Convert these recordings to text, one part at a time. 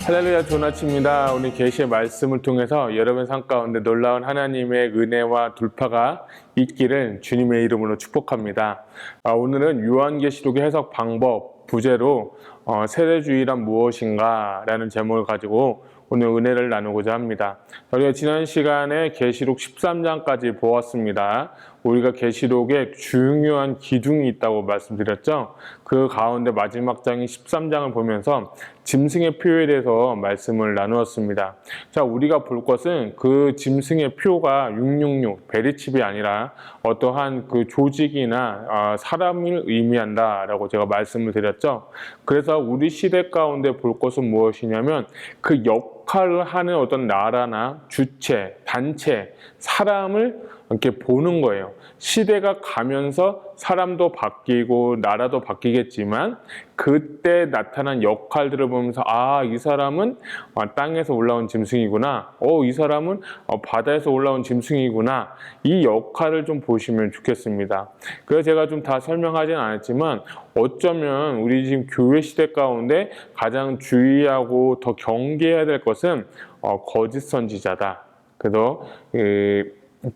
할렐루야, 좋은 아침입니다. 오늘 계시의 말씀을 통해서 여러분 삶 가운데 놀라운 하나님의 은혜와 돌파가 있기를 주님의 이름으로 축복합니다. 오늘은 요한계시록의 해석 방법 부제로 세대주의란 무엇인가 라는 제목을 가지고 오늘 은혜를 나누고자 합니다. 우리가 지난 시간에 계시록 13장까지 보았습니다. 우리가 계시록에 중요한 기둥이 있다고 말씀드렸죠. 그 가운데 마지막 장인 13장을 보면서 짐승의 표에 대해서 말씀을 나누었습니다. 자, 우리가 볼 것은 그 짐승의 표가 666 베리칩이 아니라 어떠한 그 조직이나 사람을 의미한다라고 제가 말씀을 드렸죠. 그래서 우리 시대 가운데 볼 것은 무엇이냐면 그 역할을 하는 어떤 나라나 주체, 단체, 사람을 이렇게 보는 거예요. 시대가 가면서 사람도 바뀌고 나라도 바뀌겠지만 그때 나타난 역할들을 보면서 이 사람은 땅에서 올라온 짐승이구나. 이 사람은 바다에서 올라온 짐승이구나. 이 역할을 좀 보시면 좋겠습니다. 그래서 제가 좀 다 설명하진 않았지만 어쩌면 우리 지금 교회 시대 가운데 가장 주의하고 더 경계해야 될 것은 거짓 선지자다. 그래서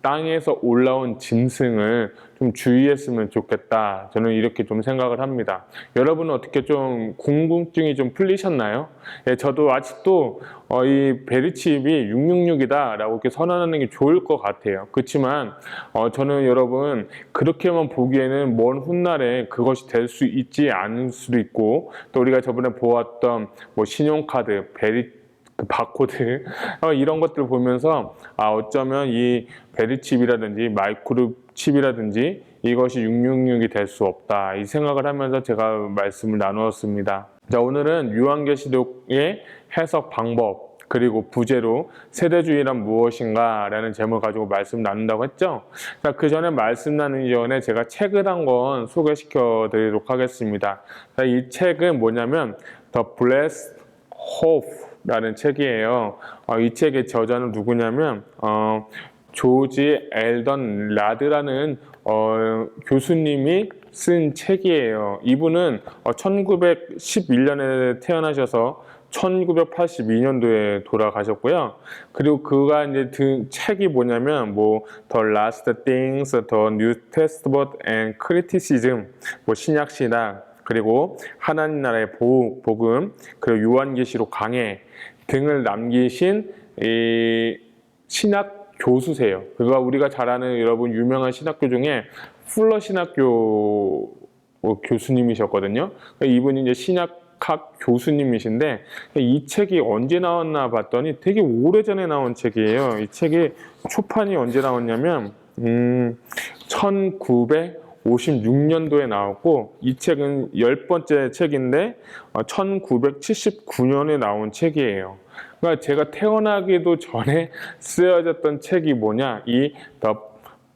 땅에서 올라온 짐승을 좀 주의했으면 좋겠다. 저는 이렇게 좀 생각을 합니다. 여러분은 어떻게 좀 궁금증이 좀 풀리셨나요? 저도 아직도 이 베리칩이 666이다 라고 이렇게 선언하는 게 좋을 것 같아요. 그렇지만 저는 여러분 그렇게만 보기에는 먼 훗날에 그것이 될 수 있지 않을 수도 있고, 또 우리가 저번에 보았던 신용카드, 바코드 이런 것들을 보면서 어쩌면 이 베리칩이라든지 마이크로칩이라든지 이것이 666이 될 수 없다, 이 생각을 하면서 제가 말씀을 나누었습니다. 자, 오늘은 요한계시록의 해석 방법 그리고 부제로 세대주의란 무엇인가 라는 제목을 가지고 말씀 나눈다고 했죠. 자, 그 전에 말씀 나누기 전에 제가 책을 한 권 소개시켜 드리도록 하겠습니다. 자, 이 책은 뭐냐면 The Blessed Hope 라는 책이에요. 이 책의 저자는 누구냐면 조지 엘던 라드라는 교수님이 쓴 책이에요. 이분은 1911년에 태어나셔서 1982년도에 돌아가셨고요. 그리고 그가 이제 든 책이 뭐냐면 The Last Things, The New Testament and Criticism, 신약 신학, 그리고 하나님 나라의 복음, 그리고 요한계시록 강해 등을 남기신 이 신학 교수세요. 그가 우리가 잘 아는 여러분 유명한 신학교 중에 풀러 신학교 교수님이셨거든요. 이분이 이제 신학학 교수님이신데 이 책이 언제 나왔나 봤더니 되게 오래전에 나온 책이에요. 이 책이 초판이 언제 나왔냐면 1956년도에 나왔고, 이 책은 10번째 책인데 1979년에 나온 책이에요. 그러니까 제가 태어나기도 전에 쓰여졌던 책이 뭐냐, 이 The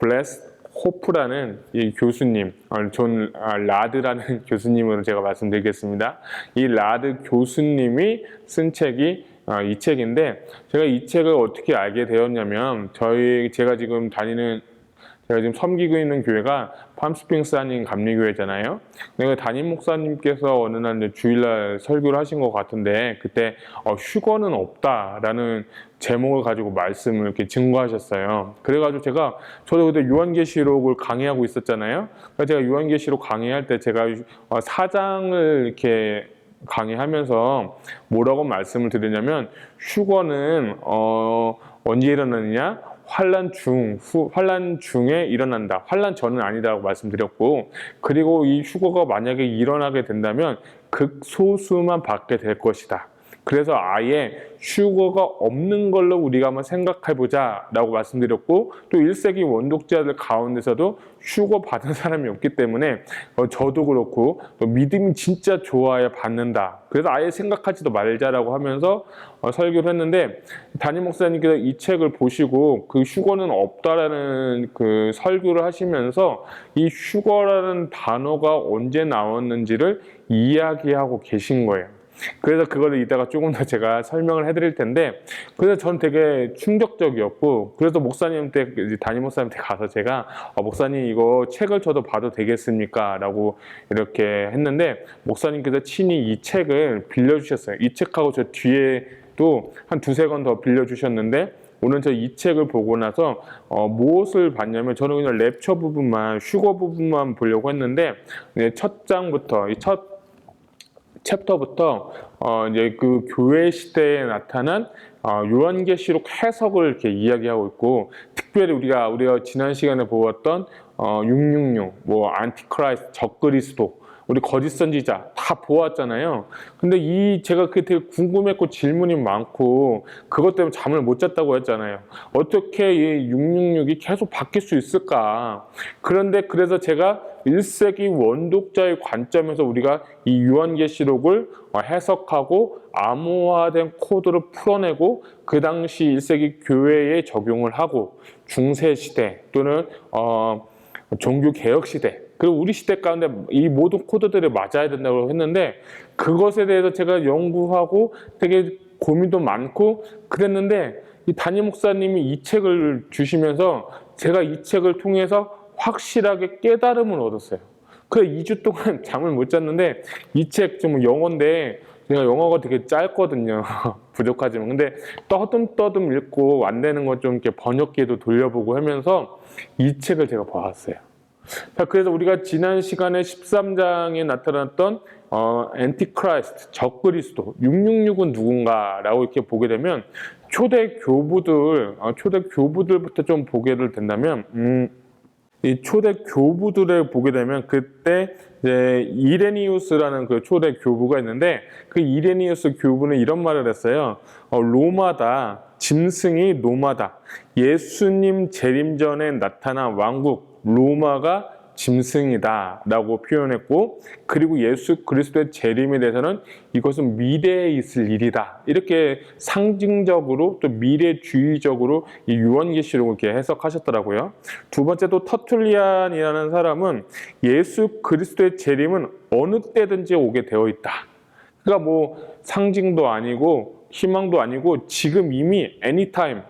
Blessed 호프라는 이 교수님, 존 라드라는 교수님으로 제가 말씀드리겠습니다. 이 라드 교수님이 쓴 책이 이 책인데, 제가 이 책을 어떻게 알게 되었냐면 제가 지금 섬기고 있는 교회가 팜스프링스 한인 감리교회잖아요. 내가 담임 목사님께서 어느 날 주일날 설교를 하신 것 같은데, 그때 휴거는 없다라는 제목을 가지고 말씀을 이렇게 증거하셨어요. 그래가지고 저도 그때 요한계시록을 강의하고 있었잖아요. 그래서 제가 요한계시록 강의할 때 제가 4장을 이렇게 강의하면서 뭐라고 말씀을 드리냐면, 휴거는 언제 일어나느냐? 환난 중에 일어난다. 환난 전은 아니다라고 말씀드렸고, 그리고 이 휴거가 만약에 일어나게 된다면 극소수만 받게 될 것이다. 그래서 아예 휴거가 없는 걸로 우리가 한번 생각해보자 라고 말씀드렸고, 또 1세기 원독자들 가운데서도 휴거 받은 사람이 없기 때문에 저도 그렇고 또 믿음이 진짜 좋아야 받는다. 그래서 아예 생각하지도 말자라고 하면서 설교를 했는데, 담임 목사님께서 이 책을 보시고 그 휴거는 없다라는 그 설교를 하시면서 이 휴거라는 단어가 언제 나왔는지를 이야기하고 계신 거예요. 그래서 그거를 이따가 조금 더 제가 설명을 해드릴 텐데, 그래서 전 되게 충격적이었고, 그래서 목사님한테, 담임 목사님한테 가서 제가 목사님 이거 책을 저도 봐도 되겠습니까? 라고 이렇게 했는데, 목사님께서 친히 이 책을 빌려주셨어요. 이 책하고 저 뒤에도 한 두세 권 더 빌려주셨는데, 오늘 저 이 책을 보고 나서 무엇을 봤냐면, 저는 그냥 랩처 부분만, 슈거 부분만 보려고 했는데, 첫 장부터, 이 첫 챕터부터 이제 그 교회 시대에 나타난 요한계시록 해석을 이렇게 이야기하고 있고, 특별히 우리가 지난 시간에 보았던 666, 뭐 안티크라이스트, 적그리스도, 우리 거짓 선지자 다 보았잖아요. 근데 제가 그게 되게 궁금했고 질문이 많고 그것 때문에 잠을 못 잤다고 했잖아요. 어떻게 이 666이 계속 바뀔 수 있을까? 그런데 그래서 제가 1세기 원독자의 관점에서 우리가 이 요한계시록을 해석하고 암호화된 코드를 풀어내고 그 당시 1세기 교회에 적용을 하고 중세시대 또는 종교개혁시대, 그리고 우리 시대 가운데 이 모든 코드들이 맞아야 된다고 했는데, 그것에 대해서 제가 연구하고 되게 고민도 많고 그랬는데, 이 담임 목사님이 이 책을 주시면서 제가 이 책을 통해서 확실하게 깨달음을 얻었어요. 그래서 2주 동안 잠을 못 잤는데, 이 책 좀 영어인데 제가 영어가 되게 짧거든요. 부족하지만. 근데 떠듬떠듬 읽고 안 되는 거 좀 이렇게 번역기에도 돌려보고 하면서 이 책을 제가 봤어요. 자, 그래서 우리가 지난 시간에 13장에 나타났던 엔티크라이스트, 적그리스도, 666은 누군가라고 이렇게 보게 되면 초대 교부들부터 좀 보게 된다면, 이 초대 교부들을 보게 되면 그때 이제 이레니우스라는 그 초대 교부가 있는데, 그 이레니우스 교부는 이런 말을 했어요. 로마다, 짐승이 로마다. 예수님 재림 전에 나타난 왕국 로마가 짐승이다 라고 표현했고, 그리고 예수 그리스도의 재림에 대해서는 이것은 미래에 있을 일이다, 이렇게 상징적으로 또 미래주의적으로 이 요한계시록을 이렇게 해석하셨더라고요. 두 번째, 또 터툴리안이라는 사람은 예수 그리스도의 재림은 어느 때든지 오게 되어 있다. 그러니까 뭐 상징도 아니고 희망도 아니고 지금 이미 anytime,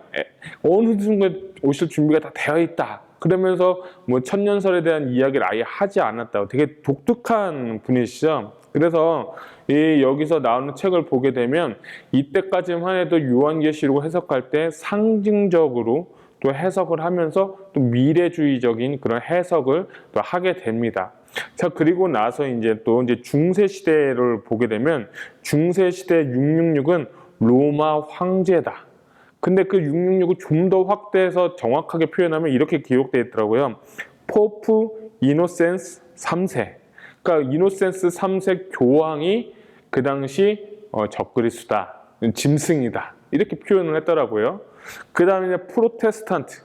어느 순간 오실 준비가 다 되어 있다. 그러면서 뭐 천년설에 대한 이야기를 아예 하지 않았다고, 되게 독특한 분이시죠. 그래서 여기서 나오는 책을 보게 되면 이때까지만 해도 요한계시록을 해석할 때 상징적으로 또 해석을 하면서 또 미래주의적인 그런 해석을 또 하게 됩니다. 자, 그리고 나서 이제 중세 시대를 보게 되면 중세 시대 666은 로마 황제다. 근데 그 666을 좀 더 확대해서 정확하게 표현하면 이렇게 기록되어 있더라고요. 포프 이노센스 3세. 그러니까 이노센스 3세 교황이 그 당시 적그리스도다, 짐승이다, 이렇게 표현을 했더라고요. 그 다음에 프로테스탄트,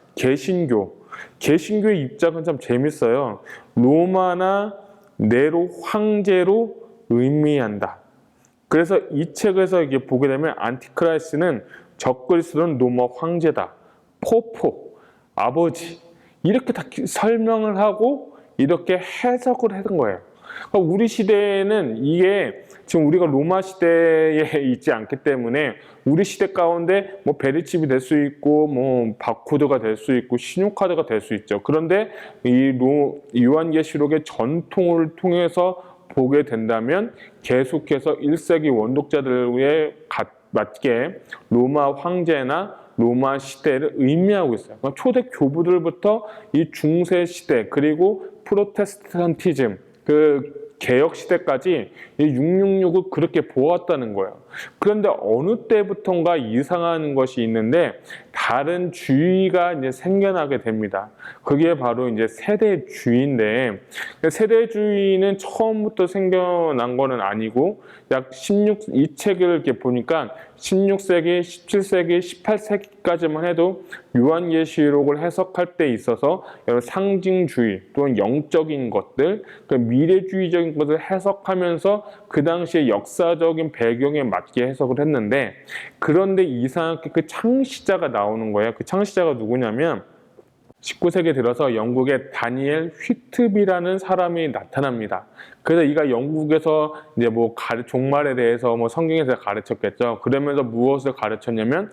개신교의 입장은 참 재밌어요. 로마나 네로 황제로 의미한다. 그래서 이 책에서 이게 보게 되면 안티크라이스트는 적그리스도는 로마 황제다, 포포, 아버지, 이렇게 다 설명을 하고 이렇게 해석을 했던 거예요. 그러니까 우리 시대에는 이게 지금 우리가 로마 시대에 있지 않기 때문에 우리 시대 가운데 뭐 베리칩이 될 수 있고 뭐 바코드가 될 수 있고 신용카드가 될 수 있죠. 그런데 이 요한계시록의 전통을 통해서 보게 된다면 계속해서 1세기 원독자들에 맞게 로마 황제나 로마 시대를 의미하고 있어요. 그러니까 초대 교부들부터 이 중세 시대, 그리고 프로테스탄티즘, 그 개혁 시대까지 이 666을 그렇게 보았다는 거예요. 그런데 어느 때부턴가 이상한 것이 있는데 다른 주의가 이제 생겨나게 됩니다. 그게 바로 이제 세대주의인데, 세대주의는 처음부터 생겨난 거는 아니고 이 책을 이렇게 보니까 16세기, 17세기, 18세기까지만 해도 요한계시록을 해석할 때 있어서 여러 상징주의 또는 영적인 것들, 그 미래주의적인 것을 해석하면서 그 당시의 역사적인 배경에 맞게 해석을 했는데, 그런데 이상하게 그 창시자가 나오는 거예요. 그 창시자가 누구냐면 19세기에 들어서 영국의 다니엘 휘트비라는 사람이 나타납니다. 그래서 이가 영국에서 이제 뭐 종말에 대해서 뭐 성경에서 가르쳤겠죠. 그러면서 무엇을 가르쳤냐면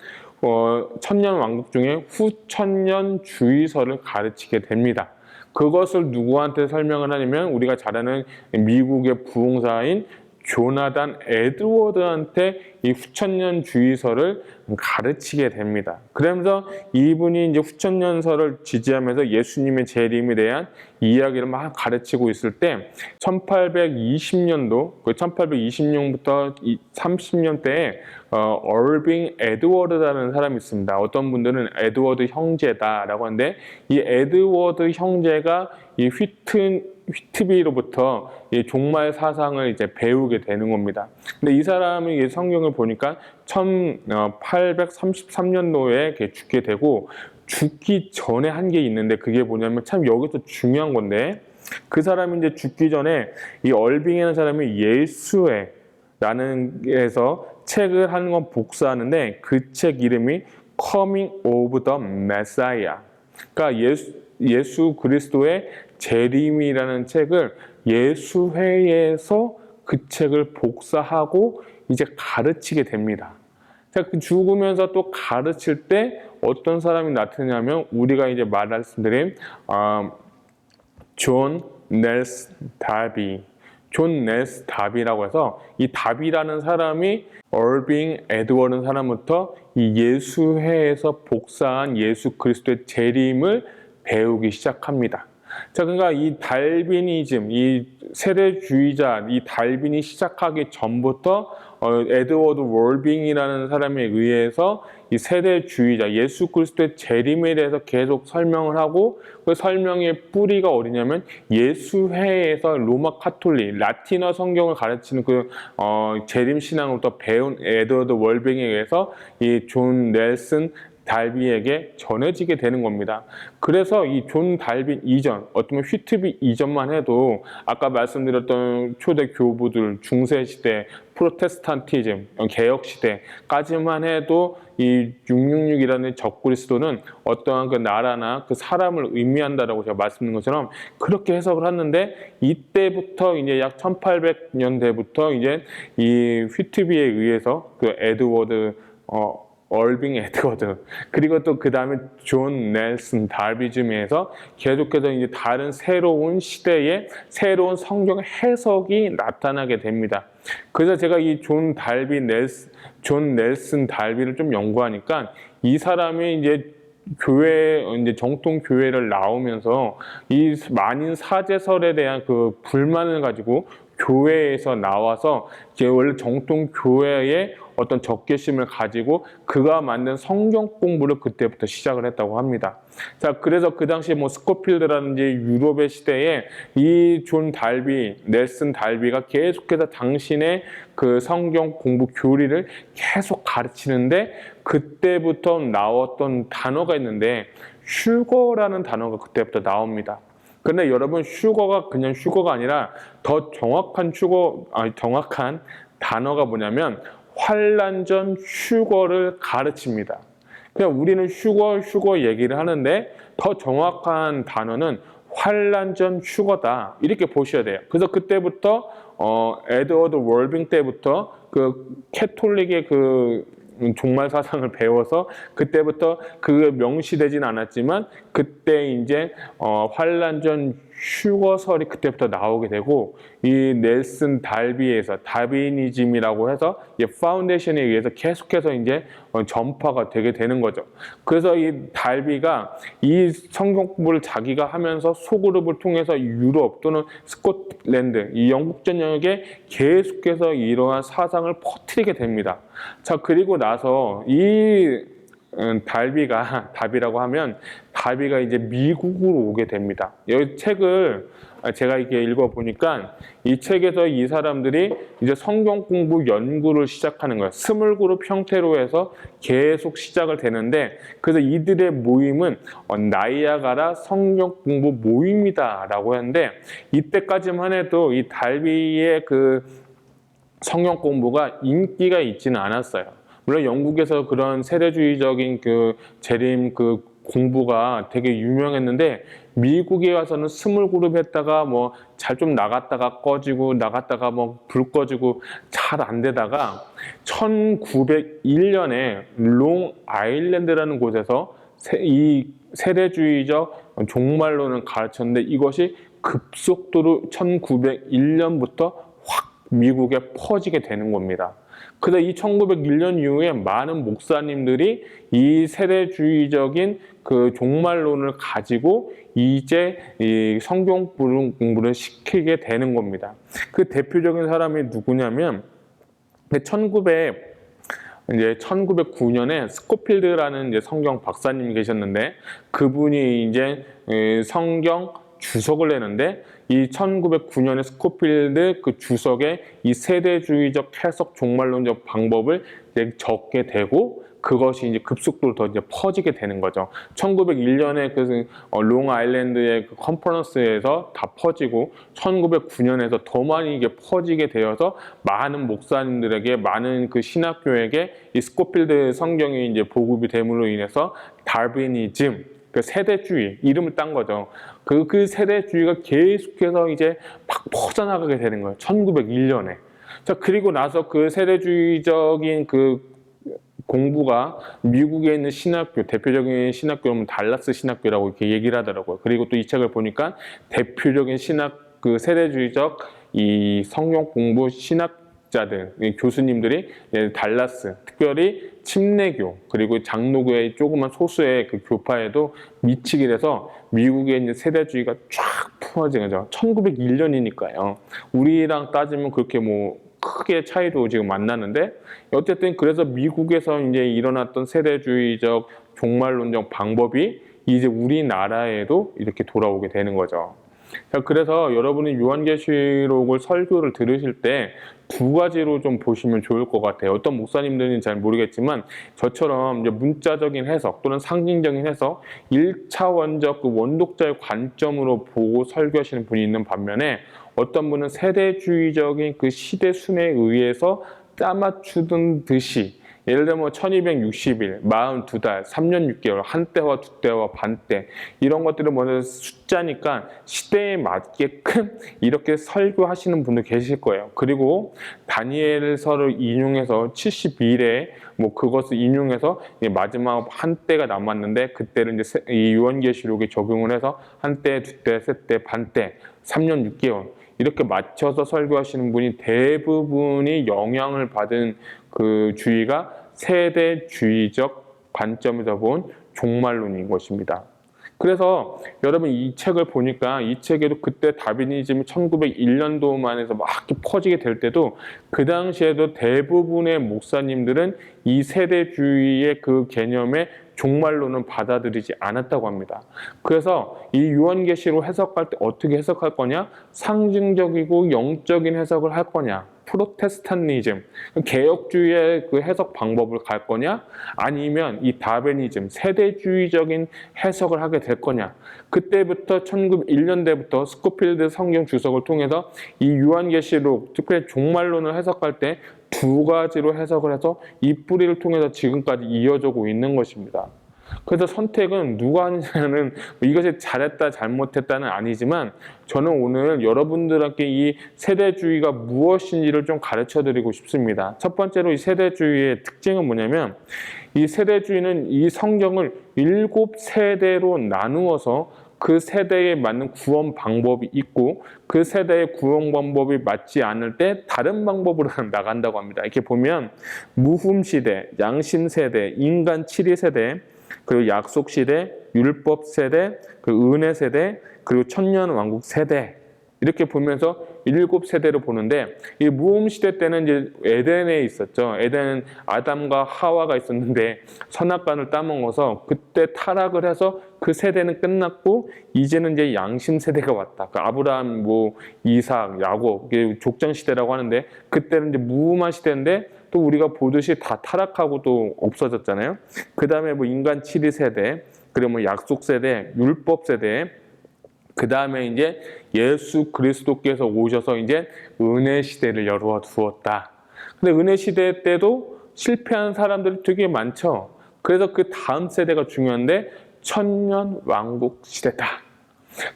천년 왕국 중에 후천년 주의서를 가르치게 됩니다. 그것을 누구한테 설명을 하냐면 우리가 잘 아는 미국의 부흥사인 조나단 에드워드한테 이 후천년 주의서를 가르치게 됩니다. 그러면서 이분이 이제 후천년서를 지지하면서 예수님의 재림에 대한 이야기를 막 가르치고 있을 때 1820년도, 1820년부터 30년대에 얼빙 에드워드라는 사람이 있습니다. 어떤 분들은 에드워드 형제다라고 하는데 이 에드워드 형제가 이 휘트비로부터 이 종말 사상을 이제 배우게 되는 겁니다. 근데 이 사람이 성경을 보니까 1833년도에 죽게 되고 죽기 전에 한 게 있는데 그게 뭐냐면 참 여기서 중요한 건데 그 사람이 이제 죽기 전에 이 얼빙이라는 사람이 예수회라는 에서 책을 한 권 복사하는데 그 책 이름이 Coming of the Messiah. 그러니까 예수 그리스도의 재림이라는 책을 예수회에서 그 책을 복사하고 이제 가르치게 됩니다. 자, 죽으면서 또 가르칠 때 어떤 사람이 나타나냐면 우리가 이제 말씀드린 존 넬슨 다비. 존 넬슨 다비라고 해서 이 다비라는 사람이 얼빙 에드워드 사람부터 이 예수회에서 복사한 예수 그리스도의 재림을 배우기 시작합니다. 자, 그러니까 이 달비니즘, 이 세대주의자, 이 달빈이 시작하기 전부터 에드워드 월빙이라는 사람에 의해서 이 세대주의자, 예수 그리스도의 재림에 대해서 계속 설명을 하고 그 설명의 뿌리가 어디냐면 예수회에서 로마 카톨릭, 라틴어 성경을 가르치는 그 재림 신앙으로부터 배운 에드워드 월빙에 의해서 이 존 넬슨 달비에게 전해지게 되는 겁니다. 그래서 이 존 달빈 이전, 어쩌면 휘트비 이전만 해도 아까 말씀드렸던 초대 교부들, 중세시대, 프로테스탄티즘, 개혁시대까지만 해도 이 666이라는 적그리스도는 어떠한 그 나라나 그 사람을 의미한다라고 제가 말씀드린 것처럼 그렇게 해석을 했는데 이때부터 이제 약 1800년대부터 이제 이 휘트비에 의해서 그 에드워드 얼빙 에드워드 그리고 또 그 다음에 존 넬슨 달비즘에서 계속해서 이제 다른 새로운 시대의 새로운 성경 해석이 나타나게 됩니다. 그래서 제가 이 존 넬슨 달비를 좀 연구하니까 이 사람이 이제 이제 정통 교회를 나오면서 이 만인 사제설에 대한 그 불만을 가지고 교회에서 나와서 원래 정통 교회의 어떤 적개심을 가지고 그가 만든 성경 공부를 그때부터 시작을 했다고 합니다. 자, 그래서 그 당시에 뭐 스코필드라든지 유럽의 시대에 이 존 달비, 넬슨 달비가 계속해서 당신의 그 성경 공부 교리를 계속 가르치는데 그때부터 나왔던 단어가 있는데 슈거라는 단어가 그때부터 나옵니다. 그런데 여러분 슈거가 그냥 슈거가 아니라 더 정확한 정확한 단어가 뭐냐면 환란전 휴거를 가르칩니다. 그냥 우리는 휴거 얘기를 하는데 더 정확한 단어는 환란전 휴거다 이렇게 보셔야 돼요. 그래서 그때부터 에드워드 월빙 때부터 그 캐톨릭의 그 종말 사상을 배워서 그때부터 그게 명시되진 않았지만 그때 이제 환란전 휴거설이 그때부터 나오게 되고 이 넬슨 달비에서 다비니즘이라고 해서 이 파운데이션에 의해서 계속해서 이제 전파가 되게 되는 거죠. 그래서 이 달비가 이 성경 공부를 자기가 하면서 소그룹을 통해서 유럽 또는 스코틀랜드 이 영국 전역에 계속해서 이러한 사상을 퍼뜨리게 됩니다. 자, 그리고 나서 이 달비라고 하면 달비가 이제 미국으로 오게 됩니다. 이 책을 제가 이렇게 읽어보니까 이 책에서 이 사람들이 이제 성경 공부 연구를 시작하는 거예요. 스몰 그룹 형태로 해서 계속 시작을 되는데 그래서 이들의 모임은 나이아가라 성경 공부 모임이다라고 하는데 이때까지만 해도 이 달비의 그 성경 공부가 인기가 있지는 않았어요. 물론 영국에서 그런 세대주의적인 그 재림 그 공부가 되게 유명했는데 미국에 와서는 스몰 그룹 했다가 뭐 잘 좀 나갔다가 꺼지고 나갔다가 뭐 불 꺼지고 잘 안 되다가 1901년에 롱 아일랜드라는 곳에서 이 세대주의적 종말론을 가르쳤는데 이것이 급속도로 1901년부터 확 미국에 퍼지게 되는 겁니다. 그래서 이 1901년 이후에 많은 목사님들이 이 세대주의적인 그 종말론을 가지고 이제 이 성경 공부를 시키게 되는 겁니다. 그 대표적인 사람이 누구냐면 1909년에 스코필드라는 이제 성경 박사님이 계셨는데 그분이 이제 성경 주석을 내는데 이 1909년에 스코필드 그 주석에 이 세대주의적 해석 종말론적 방법을 이제 적게 되고 그것이 이제 급속도로 더 이제 퍼지게 되는 거죠. 1901년에 그 롱 아일랜드의 그 컨퍼런스에서 다 퍼지고 1909년에서 더 많이 이게 퍼지게 되어서 많은 목사님들에게 많은 그 신학교에게 이 스코필드 성경이 이제 보급이 됨으로 인해서 다비니즘 그 세대주의 이름을 딴 거죠. 그 세대주의가 계속해서 이제 막 퍼져나가게 되는 거예요. 1901년에. 자, 그리고 나서 그 세대주의적인 그 공부가 미국에 있는 신학교, 대표적인 신학교는 달라스 신학교라고 이렇게 얘기를 하더라고요. 그리고 또 이 책을 보니까 대표적인 그 세대주의적 이 성경 공부 신학자들, 교수님들이 달라스, 특별히 침례교, 그리고 장로교의 조그만 소수의 그 교파에도 미치게 돼서 미국에 있는 세대주의가 쫙 퍼진 거죠. 1901년이니까요. 우리랑 따지면 그렇게 뭐 크게 차이도 지금 안 나는데 어쨌든 그래서 미국에서 이제 일어났던 세대주의적 종말론적 방법이 이제 우리나라에도 이렇게 돌아오게 되는 거죠. 그래서 여러분이 요한계시록을 설교를 들으실 때 두 가지로 좀 보시면 좋을 것 같아요. 어떤 목사님들은 잘 모르겠지만 저처럼 이제 문자적인 해석 또는 상징적인 해석, 1차원적 그 원독자의 관점으로 보고 설교하시는 분이 있는 반면에 어떤 분은 세대주의적인 그 시대 순에 의해서 짜맞추던 듯이 예를 들면 1260일, 42달, 3년 6개월, 한때와 두때와 반때 이런 것들을 먼저 숫자니까 시대에 맞게끔 이렇게 설교하시는 분도 계실 거예요. 그리고 다니엘서를 인용해서 72일에 뭐 그것을 인용해서 마지막 한때가 남았는데 그때를 이제 이 요한계시록에 적용을 해서 한때, 두때, 세때, 반때, 3년 6개월 이렇게 맞춰서 설교하시는 분이 대부분이 영향을 받은 그 주의가 세대주의적 관점에서 본 종말론인 것입니다. 그래서 여러분 이 책을 보니까 이 책에도 그때 다비니즘이 1901년도만 해서 막 퍼지게 될 때도 그 당시에도 대부분의 목사님들은 이 세대주의의 그 개념에 종말론은 받아들이지 않았다고 합니다. 그래서 이 요한계시록 해석할 때 어떻게 해석할 거냐? 상징적이고 영적인 해석을 할 거냐? 프로테스탄니즘, 개혁주의의 그 해석 방법을 갈 거냐? 아니면 이 다베니즘, 세대주의적인 해석을 하게 될 거냐? 그때부터 1901년대부터 스코필드 성경 주석을 통해서 이 요한계시록, 특별히 종말론을 해석할 때 두 가지로 해석을 해서 이 뿌리를 통해서 지금까지 이어지고 있는 것입니다. 그래서 선택은 누가 하느냐는 이것이 잘했다 잘못했다는 아니지만 저는 오늘 여러분들께 이 세대주의가 무엇인지를 좀 가르쳐 드리고 싶습니다. 첫 번째로 이 세대주의의 특징은 뭐냐면 이 세대주의는 이 성경을 7세대로 나누어서 그 세대에 맞는 구원 방법이 있고 그 세대의 구원 방법이 맞지 않을 때 다른 방법으로 나간다고 합니다. 이렇게 보면 무흠 시대, 양심 세대, 인간 7위 세대, 그리고 약속 시대, 율법 세대, 그리고 은혜 세대, 그리고 천년 왕국 세대 이렇게 보면서 7세대로 보는데 이 무흠 시대 때는 이제 에덴에 있었죠. 에덴은 아담과 하와가 있었는데 선악과를 따먹어서 그때 타락을 해서 그 세대는 끝났고 이제는 이제 양심 세대가 왔다. 그 아브라함, 뭐 이삭, 야곱 이게 족장 시대라고 하는데 그때는 이제 무흠한 시대인데 또 우리가 보듯이 다 타락하고 또 없어졌잖아요. 그 다음에 뭐 인간 7위 세대, 그리고 뭐 약속 세대, 율법 세대, 그 다음에 이제 예수 그리스도께서 오셔서 이제 은혜 시대를 열어 두었다. 근데 은혜 시대 때도 실패한 사람들이 되게 많죠. 그래서 그 다음 세대가 중요한데 천년 왕국 시대다.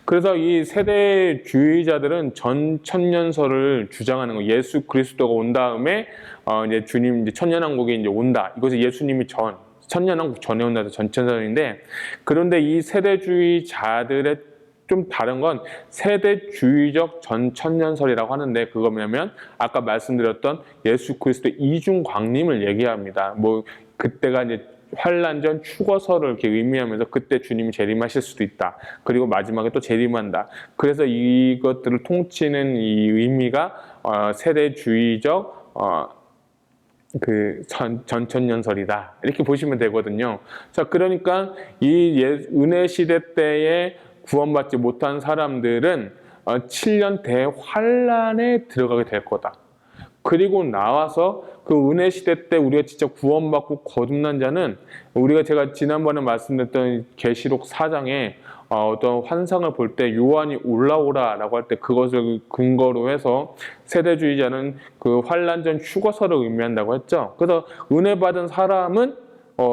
그래서 이 세대주의자들은 전천년설을 주장하는 거. 예수 그리스도가 온 다음에 이제 주님 이제 천년왕국이 이제 온다. 이것이 예수님이 천년왕국 전에 온다. 전천년설인데, 그런데 이 세대주의자들의 좀 다른 건 세대주의적 전천년설이라고 하는데, 그거 뭐냐면 아까 말씀드렸던 예수 그리스도 이중 광림을 얘기합니다. 뭐 그때가 이제 환란 전 추거설을 이렇게 의미하면서 그때 주님이 재림하실 수도 있다. 그리고 마지막에 또 재림한다. 그래서 이것들을 통치는 이 의미가 세대주의적 전천년설이다. 이렇게 보시면 되거든요. 자, 그러니까 이 은혜 시대 때에 구원받지 못한 사람들은 7년 대환란에 들어가게 될 거다. 그리고 나와서 그 은혜 시대 때 우리가 진짜 구원받고 거듭난 자는, 제가 지난번에 말씀드렸던 계시록 4장에 어떤 환상을 볼 때 요한이 올라오라라고 할 때 그것을 근거로 해서 세대주의자는 그 환란 전 휴거설을 의미한다고 했죠. 그래서 은혜 받은 사람은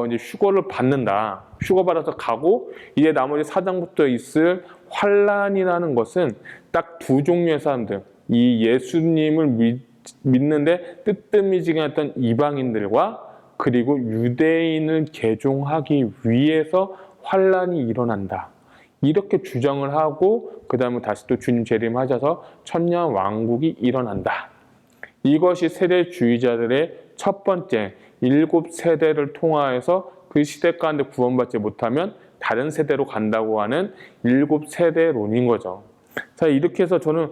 이제 휴거를 받는다. 휴거 받아서 가고, 이제 나머지 4장부터 있을 환란이라는 것은 딱 두 종류의 사람들, 이 예수님을 믿는데 뜨뜻미지근했던 이방인들과 그리고 유대인을 개종하기 위해서 환란이 일어난다. 이렇게 주장을 하고 그 다음에 다시 또 주님 재림하셔서 천년 왕국이 일어난다. 이것이 세대주의자들의 첫 번째 7세대를 통하여서 그 시대 가운데 구원받지 못하면 다른 세대로 간다고 하는 7세대론인 거죠. 자, 이렇게 해서 저는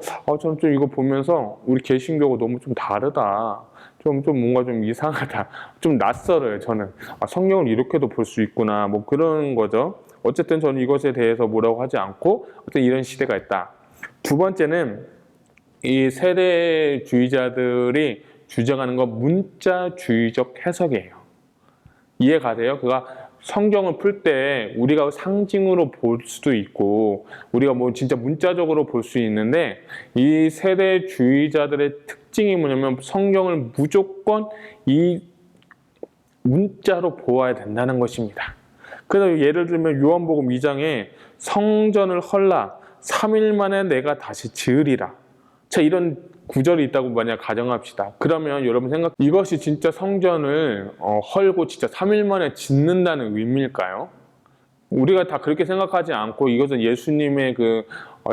좀 이거 보면서 우리 개신교가 너무 좀 다르다. 좀 뭔가 좀 이상하다. 좀 낯설어요, 저는. 성경을 이렇게도 볼 수 있구나. 뭐 그런 거죠. 어쨌든 저는 이것에 대해서 뭐라고 하지 않고, 어쨌든 이런 시대가 있다. 두 번째는 이 세대주의자들이 주장하는 건 문자주의적 해석이에요. 이해 가세요? 성경을 풀 때 우리가 상징으로 볼 수도 있고 우리가 뭐 진짜 문자적으로 볼 수 있는데, 이 세대주의자들의 특징이 뭐냐면 성경을 무조건 이 문자로 보아야 된다는 것입니다. 그래서 예를 들면 요한복음 2장에 성전을 헐라 3일 만에 내가 다시 지으리라. 자, 이런 구절이 있다고 만약 가정합시다. 그러면 여러분 이것이 진짜 성전을 헐고 진짜 3일 만에 짓는다는 의미일까요? 우리가 다 그렇게 생각하지 않고 이것은 예수님의 그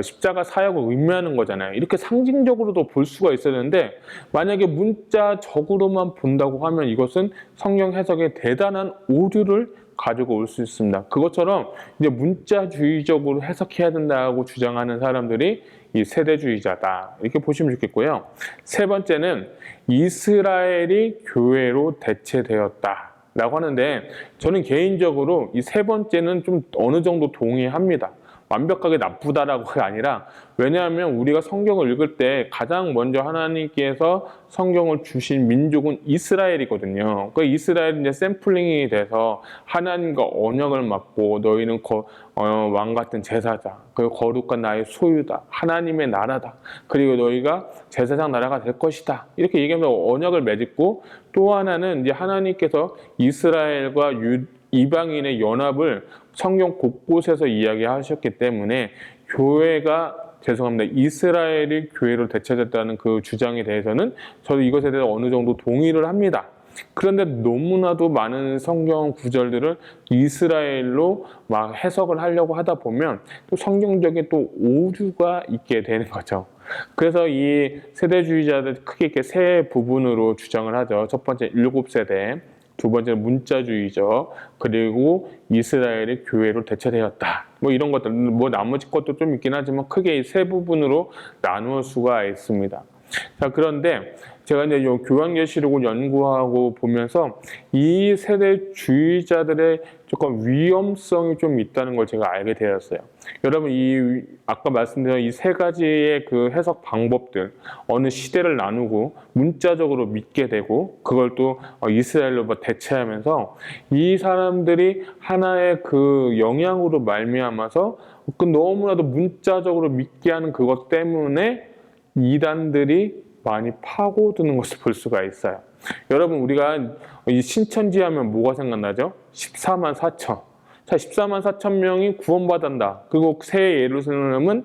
십자가 사역을 의미하는 거잖아요. 이렇게 상징적으로도 볼 수가 있어야 되는데, 만약에 문자적으로만 본다고 하면 이것은 성경 해석에 대단한 오류를 가지고 올 수 있습니다. 그것처럼 이제 문자주의적으로 해석해야 된다고 주장하는 사람들이 이 세대주의자다. 이렇게 보시면 좋겠고요. 세 번째는 이스라엘이 교회로 대체되었다 라고 하는데, 저는 개인적으로 이 세 번째는 좀 어느 정도 동의합니다. 완벽하게 나쁘다라고가 아니라, 왜냐하면 우리가 성경을 읽을 때 가장 먼저 하나님께서 성경을 주신 민족은 이스라엘이거든요. 그 이스라엘은 이제 샘플링이 돼서 하나님과 언약을 맺고, 너희는 왕 같은 제사장, 그 거룩한 나의 소유다, 하나님의 나라다, 그리고 너희가 제사장 나라가 될 것이다, 이렇게 얘기하면서 언약을 맺고, 또 하나는 이제 하나님께서 이스라엘과 이방인의 연합을 성경 곳곳에서 이야기하셨기 때문에 이스라엘이 교회를 대체했다는 그 주장에 대해서는 저도 이것에 대해서 어느 정도 동의를 합니다. 그런데 너무나도 많은 성경 구절들을 이스라엘로 막 해석을 하려고 하다 보면 또 성경적인 또 오류가 있게 되는 거죠. 그래서 이 세대주의자들 크게 이렇게 세 부분으로 주장을 하죠. 첫 번째 7세대, 두 번째는 문자주의죠. 그리고 이스라엘의 교회로 대체되었다. 뭐 이런 것들, 뭐 나머지 것도 좀 있긴 하지만 크게 이 세 부분으로 나눌 수가 있습니다. 자, 그런데 제가 이제 교환계시록을 연구하고 보면서 이 세대주의자들의 조금 위험성이 좀 있다는 걸 제가 알게 되었어요. 여러분, 아까 말씀드린 이 세 가지의 그 해석 방법들, 어느 시대를 나누고 문자적으로 믿게 되고, 그걸 또 이스라엘로 대체하면서 이 사람들이 하나의 그 영향으로 말미암아서 너무나도 문자적으로 믿게 하는 그것 때문에 이단들이 많이 파고드는 것을 볼 수가 있어요. 여러분, 우리가 이 신천지 하면 뭐가 생각나죠? 14만 4천. 자, 14만 4천 명이 구원받았다. 그리고 새 예루살렘은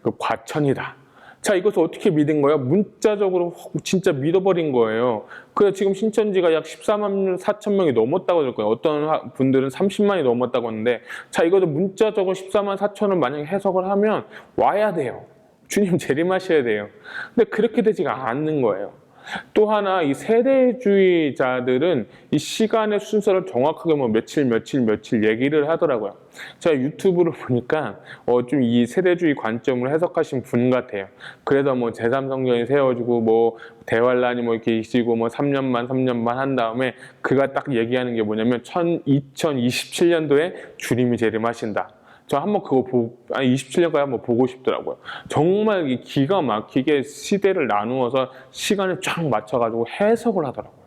그 과천이다. 자, 이것을 어떻게 믿은 거예요? 문자적으로 진짜 믿어버린 거예요. 그래서 지금 신천지가 약 14만 4천 명이 넘었다고 할 거예요. 어떤 분들은 30만이 넘었다고 하는데, 자, 이것도 문자적으로 14만 4천을 만약에 해석을 하면 와야 돼요. 주님 재림하셔야 돼요. 근데 그렇게 되지가 않는 거예요. 또 하나 이 세대주의자들은 이 시간의 순서를 정확하게 뭐 며칠 얘기를 하더라고요. 제가 유튜브를 보니까 좀 이 세대주의 관점으로 해석하신 분 같아요. 그래서 뭐 제3성경이 세워지고 뭐 대환란이 뭐 이렇게 있고 뭐 3년만 한 다음에 그가 딱 얘기하는 게 뭐냐면 2027년도에 주님이 재림하신다. 저 한번 그거 27년까지 한번 보고 싶더라고요. 정말 기가 막히게 시대를 나누어서 시간을 쫙 맞춰가지고 해석을 하더라고요.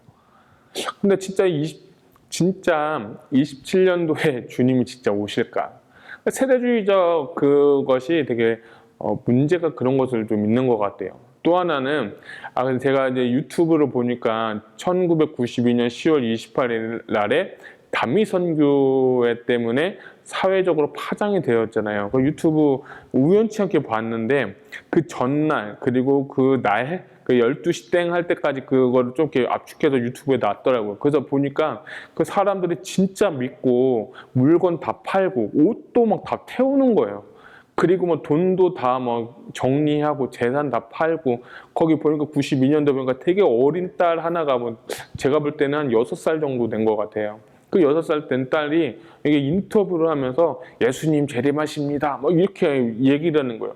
근데 진짜 27년도에 주님이 진짜 오실까? 세대주의적 그것이 되게 문제가 그런 것을 좀 있는 것 같아요. 또 하나는 제가 이제 유튜브를 보니까 1992년 10월 28일 날에 다미선교회 때문에 사회적으로 파장이 되었잖아요. 그 유튜브 우연치 않게 봤는데 그 전날 그리고 그 날 그 12시 땡 할 때까지 그거를 좀 이렇게 압축해서 유튜브에 놨더라고요. 그래서 보니까 그 사람들이 진짜 믿고 물건 다 팔고 옷도 막 다 태우는 거예요. 그리고 뭐 돈도 다 뭐 정리하고 재산 다 팔고 거기 보니까 92년도 보니까 되게 어린 딸 하나가 뭐 제가 볼 때는 한 6살 정도 된 것 같아요. 그 6살 된 딸이 이게 인터뷰를 하면서 예수님 재림하십니다. 뭐 이렇게 얘기를 하는 거예요.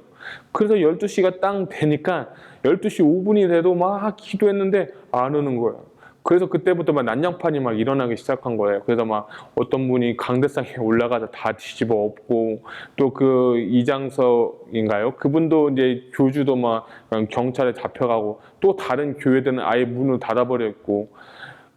그래서 12시가 땅 되니까 12시 5분이 돼도 막 기도했는데 안 오는 거예요. 그래서 그때부터 막 난장판이 막 일어나기 시작한 거예요. 그래서 막 어떤 분이 강대상에 올라가서 다 뒤집어 엎고 또 그 이장석인가요? 그분도 이제 교주도 막 경찰에 잡혀가고 또 다른 교회들은 아예 문을 닫아버렸고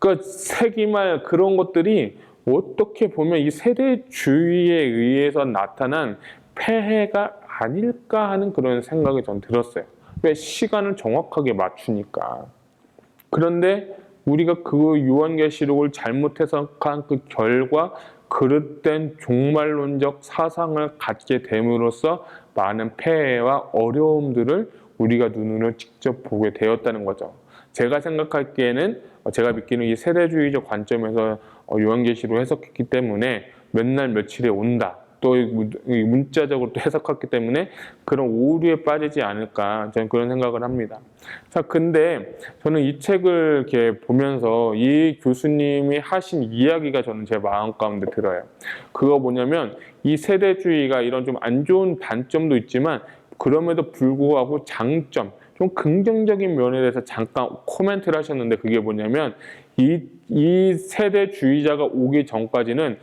그 세기말 그런 것들이 어떻게 보면 이 세대주의에 의해서 나타난 폐해가 아닐까 하는 그런 생각이 전 들었어요. 왜 시간을 정확하게 맞추니까. 그런데 우리가 그 요한계시록을 잘못 해석한 그 결과 그릇된 종말론적 사상을 갖게 됨으로써 많은 폐해와 어려움들을 우리가 눈으로 직접 보게 되었다는 거죠. 제가 생각하기에는 제가 믿기는 이 세대주의적 관점에서 요한계시록 해석했기 때문에 몇 날 며칠에 온다. 또 문자적으로 또 해석했기 때문에 그런 오류에 빠지지 않을까 저는 그런 생각을 합니다. 자, 근데 저는 이 책을 이렇게 보면서 이 교수님이 하신 이야기가 저는 제 마음 가운데 들어요. 그거 뭐냐면 이 세대주의가 이런 좀 안 좋은 단점도 있지만 그럼에도 불구하고 장점, 좀 긍정적인 면에 대해서 잠깐 코멘트를 하셨는데 그게 뭐냐면 이 세대주의자가 오기 전까지는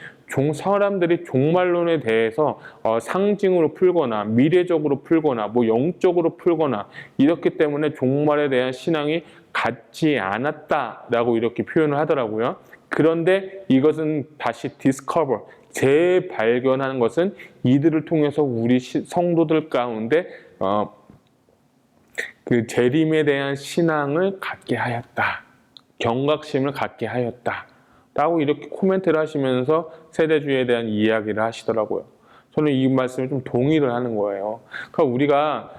사람들이 종말론에 대해서 상징으로 풀거나 미래적으로 풀거나 뭐 영적으로 풀거나 이렇기 때문에 종말에 대한 신앙이 갖지 않았다라고 이렇게 표현을 하더라고요. 그런데 이것은 다시 discover, 재발견하는 것은 이들을 통해서 우리 성도들 가운데 그 재림에 대한 신앙을 갖게 하였다. 경각심을 갖게 하였다. 라고 이렇게 코멘트를 하시면서 세대주의에 대한 이야기를 하시더라고요. 저는 이 말씀에 좀 동의를 하는 거예요. 그러니까 우리가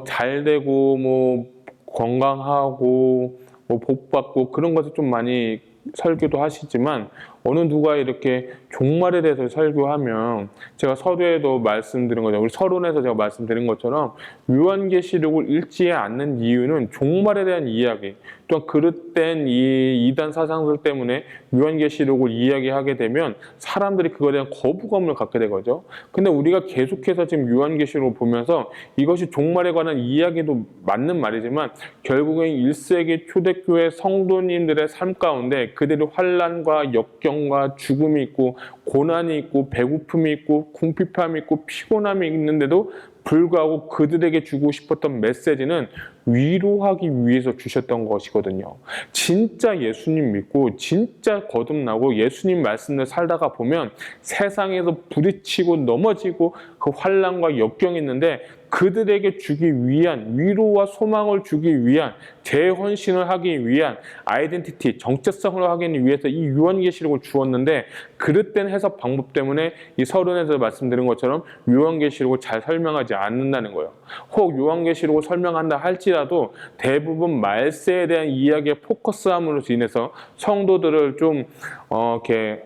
잘 되고 뭐 건강하고 뭐 복 받고 그런 것을 좀 많이 설교도 하시지만 어느 누가 이렇게 종말에 대해서 설교하면 제가 서두에도 말씀드린 것처럼 우리 서론에서 제가 말씀드린 것처럼 요한계시록을 읽지 않는 이유는 종말에 대한 이야기 또한 그릇된 이 이단 사상들 때문에 요한계시록을 이야기하게 되면 사람들이 그거에 대한 거부감을 갖게 되거죠. 근데 우리가 계속해서 지금 요한계시록을 보면서 이것이 종말에 관한 이야기도 맞는 말이지만 결국엔 1세기 초대교회 성도님들의 삶 가운데 그들의 환난과 역경과 죽음이 있고 고난이 있고 배고픔이 있고 궁핍함이 있고 피곤함이 있는데도 불구하고 그들에게 주고 싶었던 메시지는 위로하기 위해서 주셨던 것이거든요. 진짜 예수님 믿고 진짜 거듭나고 예수님 말씀을 살다가 보면 세상에서 부딪히고 넘어지고 그 환난과 역경이 있는데 그들에게 주기 위한 위로와 소망을 주기 위한 재헌신을 하기 위한 아이덴티티, 정체성을 하기 위해서 이 요한계시록을 주었는데 그릇된 해석 방법 때문에 이 서론에서 말씀드린 것처럼 요한계시록을 잘 설명하지 않는다는 거예요. 혹 요한계시록을 설명한다 할지라도 대부분 말세에 대한 이야기에 포커스함으로 인해서 성도들을 좀 이렇게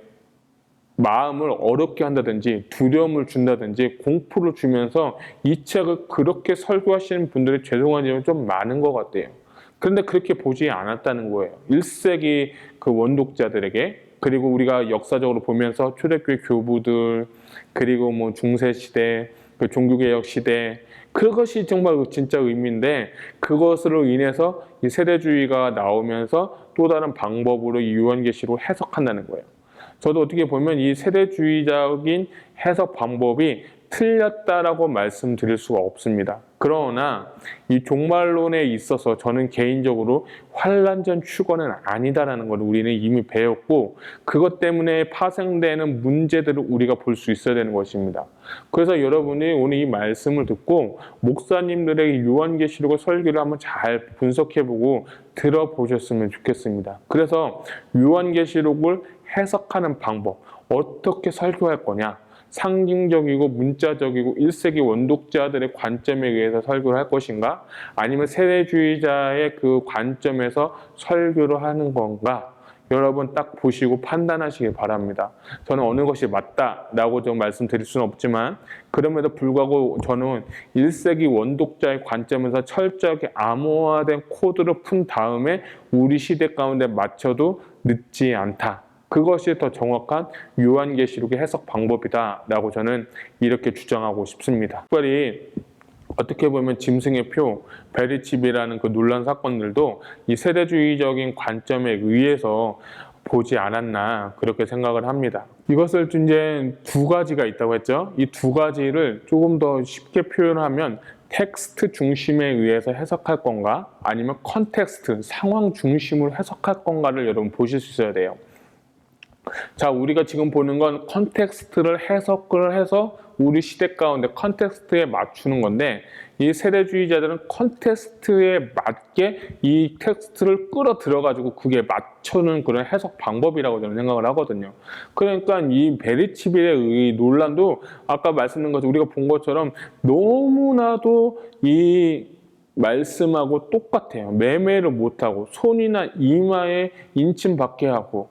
마음을 어렵게 한다든지 두려움을 준다든지 공포를 주면서 이 책을 그렇게 설교하시는 분들이 죄송하지만 좀 많은 것 같아요. 그런데 그렇게 보지 않았다는 거예요. 1세기 그 원독자들에게, 그리고 우리가 역사적으로 보면서 초대교회 교부들, 그리고 뭐 중세시대, 그 종교개혁 시대, 그것이 정말 진짜 의미인데 그것으로 인해서 이 세대주의가 나오면서 또 다른 방법으로 이 요한계시록을 해석한다는 거예요. 저도 어떻게 보면 이 세대주의적인 해석 방법이 틀렸다라고 말씀드릴 수가 없습니다. 그러나 이 종말론에 있어서 저는 개인적으로 환란전 축원은 아니다라는 걸 우리는 이미 배웠고 그것 때문에 파생되는 문제들을 우리가 볼 수 있어야 되는 것입니다. 그래서 여러분이 오늘 이 말씀을 듣고 목사님들의 요한계시록의 설교를 한번 잘 분석해보고 들어보셨으면 좋겠습니다. 그래서 요한계시록을 해석하는 방법, 어떻게 설교할 거냐, 상징적이고 문자적이고 1세기 원독자들의 관점에 의해서 설교를 할 것인가, 아니면 세대주의자의 그 관점에서 설교를 하는 건가, 여러분 딱 보시고 판단하시길 바랍니다. 저는 어느 것이 맞다라고 좀 말씀드릴 수는 없지만 그럼에도 불구하고 저는 1세기 원독자의 관점에서 철저하게 암호화된 코드를 푼 다음에 우리 시대 가운데 맞춰도 늦지 않다. 그것이 더 정확한 요한계시록의 해석 방법이다라고 저는 이렇게 주장하고 싶습니다. 특별히 어떻게 보면 짐승의 표, 베리칩이라는 그 논란 사건들도 이 세대주의적인 관점에 의해서 보지 않았나 그렇게 생각을 합니다. 이것을 이제 두 가지가 있다고 했죠. 이 두 가지를 조금 더 쉽게 표현하면 텍스트 중심에 의해서 해석할 건가 아니면 컨텍스트, 상황 중심으로 해석할 건가를 여러분 보실 수 있어야 돼요. 자, 우리가 지금 보는 건 컨텍스트를 해석을 해서 우리 시대 가운데 컨텍스트에 맞추는 건데 이 세대주의자들은 컨텍스트에 맞게 이 텍스트를 끌어 들어가지고 그게 맞추는 그런 해석 방법이라고 저는 생각을 하거든요. 그러니까 이 베리치빌의 논란도 아까 말씀드린 것처럼 우리가 본 것처럼 너무나도 이 말씀하고 똑같아요. 매매를 못하고 손이나 이마에 인침받게 하고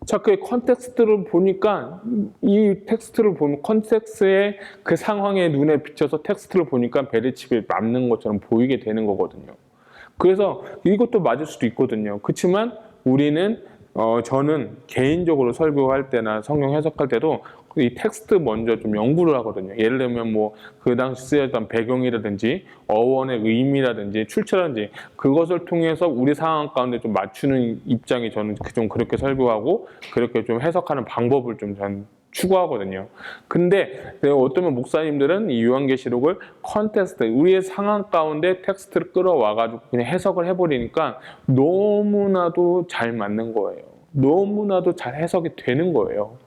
자, 그 컨텍스트를 보니까 이 텍스트를 보면 컨텍스트의 그 상황에 눈에 비춰서 텍스트를 보니까 베리칩이 맞는 것처럼 보이게 되는 거거든요. 그래서 이것도 맞을 수도 있거든요. 그렇지만 우리는 저는 개인적으로 설교할 때나 성경 해석할 때도 이 텍스트 먼저 좀 연구를 하거든요. 예를 들면 뭐 그 당시 쓰였던 배경이라든지 어원의 의미라든지 출처라든지 그것을 통해서 우리 상황 가운데 좀 맞추는 입장이 저는 좀 그렇게 설교하고 그렇게 좀 해석하는 방법을 좀 전 추구하거든요. 근데 어떤 목사님들은 이 요한계시록을 컨텍스트, 우리의 상황 가운데 텍스트를 끌어와가지고 그냥 해석을 해버리니까 너무나도 잘 맞는 거예요. 너무나도 잘 해석이 되는 거예요.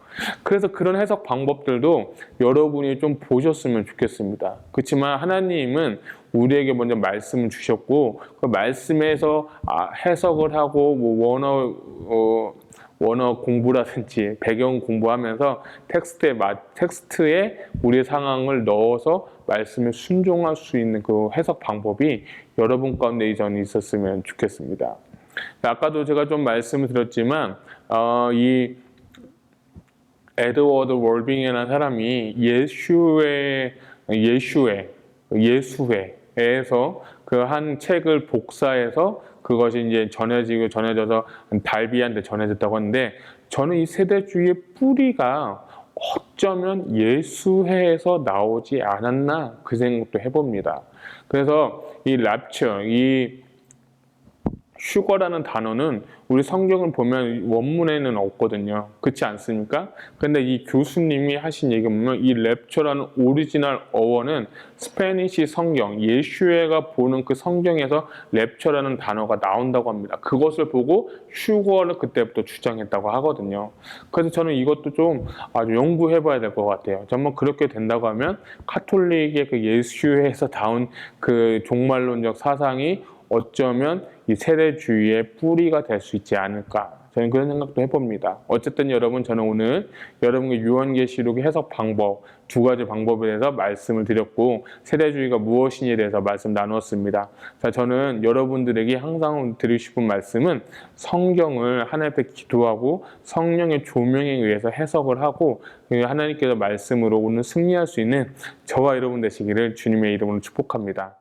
그래서 그런 해석 방법들도 여러분이 좀 보셨으면 좋겠습니다. 그렇지만 하나님은 우리에게 먼저 말씀을 주셨고 그 말씀에서 해석을 하고 뭐 원어 공부라든지 배경 공부하면서 텍스트에 우리의 상황을 넣어서 말씀에 순종할 수 있는 그 해석 방법이 여러분 가운데 이전에 있었으면 좋겠습니다. 아까도 제가 좀 말씀을 드렸지만 이 에드워드 월빙이라는 사람이 예수회에서 그 한 책을 복사해서 그것이 이제 전해져서 달비한테 전해졌다고 하는데 저는 이 세대주의의 뿌리가 어쩌면 예수회에서 나오지 않았나 그 생각도 해봅니다. 그래서 이 랍처, 이 휴거라는 단어는 우리 성경을 보면 원문에는 없거든요. 그렇지 않습니까? 근데 이 교수님이 하신 얘기 보면 이 랩처라는 오리지널 어원은 스페니시 성경, 예슈에가 보는 그 성경에서 랩처라는 단어가 나온다고 합니다. 그것을 보고 휴거를 그때부터 주장했다고 하거든요. 그래서 저는 이것도 좀 아주 연구해 봐야 될 것 같아요. 정말 그렇게 된다고 하면 카톨릭의 그 예수에서 나온 그 종말론적 사상이 어쩌면 이 세대주의의 뿌리가 될 수 있지 않을까, 저는 그런 생각도 해봅니다. 어쨌든 여러분, 저는 오늘 여러분께 요한계시록의 해석 방법, 두 가지 방법에 대해서 말씀을 드렸고, 세대주의가 무엇인지에 대해서 말씀 나누었습니다. 자, 저는 여러분들에게 항상 드리고 싶은 말씀은 성경을 하나님 앞에 기도하고 성령의 조명에 의해서 해석을 하고 하나님께서 말씀으로 오늘 승리할 수 있는 저와 여러분 되시기를 주님의 이름으로 축복합니다.